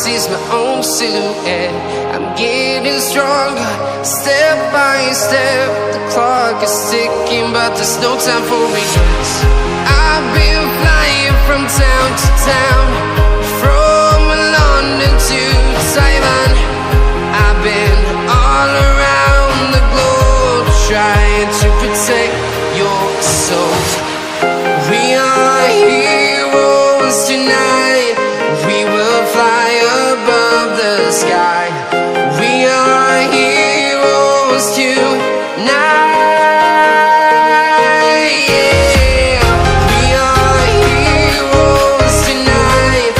sees my own silhouette. I'm getting stronger, step by step. The clock is ticking, but there's no time for me. I've been flying from town to town, from London to Taiwan. I've been all around the globe, trying to protect your soul. We are heroes tonight. We will fly above the sky. We are heroes tonight. Yeah. We are heroes tonight.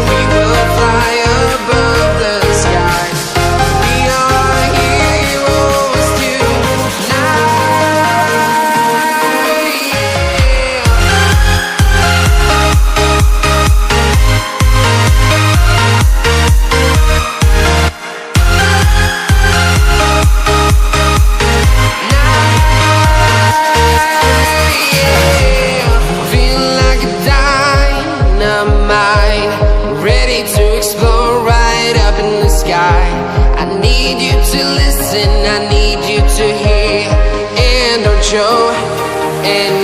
We will fly above the sky. We are heroes tonight. Ready to explore right up in the sky. I need you to listen, I need you to hear, and don't show. And